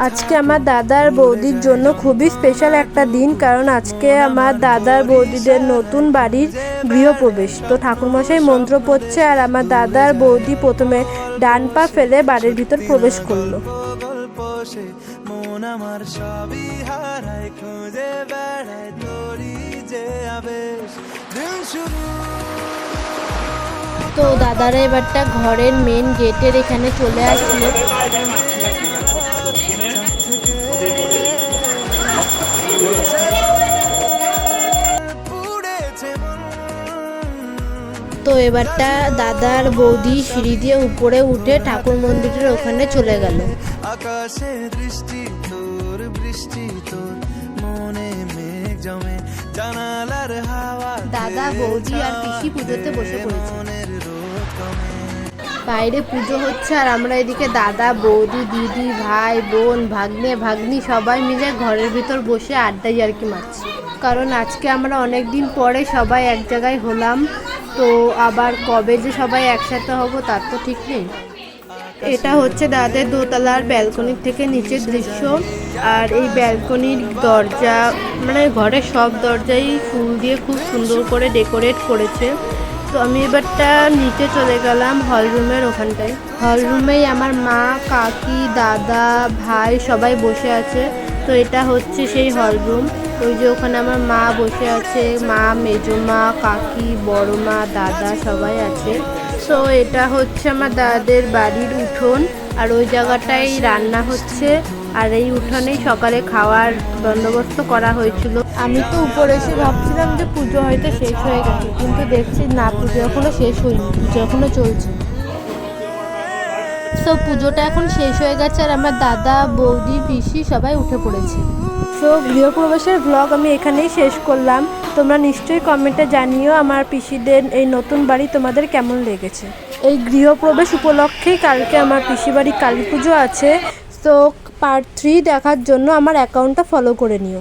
আজকে আমার দাদার বৌদির জন্য খুবই স্পেশাল একটা দিন, কারণ আজকে আমার দাদার বৌদিদের নতুন বাড়ির গৃহপ্রবেশ। তো ঠাকুরমশাই মন্ত্র পড়ছে আর আমার দাদার বৌদি প্রথমে ডান পা ফেলে বাড়ির ভিতর প্রবেশ করলো। তো দাদারা এবারটা ঘরের মেন গেটের এখানে চলে আসলো। তো এবারটা দাদার বৌদি সিঁড়ি দিয়ে উপরে উঠে ঠাকুর মন্দিরের ওখানে চলে গেল। আকাশে দৃষ্টি তোর, বৃষ্টি তোর মনে মেঘ জমে, জানালার হাওয়া। দাদা বৌদি আর পিসি পুজোতে বসে পড়েছে। বাইরে পুজো হচ্ছে আর আমরা এদিকে দাদা বৌদি দিদি ভাই বোন ভাগ্নে ভাগ্নি সবাই মিলে ঘরের ভিতর বসে আড্ডাই আর কি মারছি। কারণ আজকে আমরা অনেক দিন পরে সবাই এক জায়গায় হলাম, তো আবার কবে যে সবাই একসাথে হব তার তো ঠিক নেই। এটা হচ্ছে দাদার দোতলার ব্যালকনির থেকে নিচের দৃশ্য। আর এই ব্যালকনির দরজা মানে ঘরের সব দরজাই ফুল দিয়ে খুব সুন্দর করে ডেকোরেট করেছে। তো আমি এবারটা নিচে চলে গেলাম হল রুমের ওখানটায়। হল রুমেই আমার মা কাকি দাদা ভাই সবাই বসে আছে। তো এটা হচ্ছে সেই হল রুম। ওই যে ওখানে আমার মা বসে আছে, মা মেজো মা কাকি বড় মা দাদা সবাই আছে। তো এটা হচ্ছে আমার দাদাদের বাড়ির উঠোন আর ওই জায়গাটাই রান্না হচ্ছে। আর এই উঠোনেই সকালে খাওয়ার বন্দোবস্ত করা হয়েছিল। আমি তো উপরে এসে ভাবছিলাম যে পুজো হয়তো শেষ হয়ে গেছে, কিন্তু দেখছি না, পুজো এখনো শেষ হয়নি, পুজো এখনো চলছে। তো পুজোটা এখন শেষ হয়ে গেছে আর আমার দাদা বৌদি পিসি সবাই উঠে পড়েছে। তো গৃহপ্রবেশের ব্লগ আমি এখানেই শেষ করলাম। তোমরা নিশ্চয়ই কমেন্টে জানিও আমার পিসিদের এই নতুন বাড়ি তোমাদের কেমন লেগেছে। এই গৃহপ্রবেশ উপলক্ষেই কালকে আমার পিসি বাড়ি কালী পুজো আছে। তো পার্ট 3 দেখার জন্য আমার অ্যাকাউন্টটা ফলো করে নিও।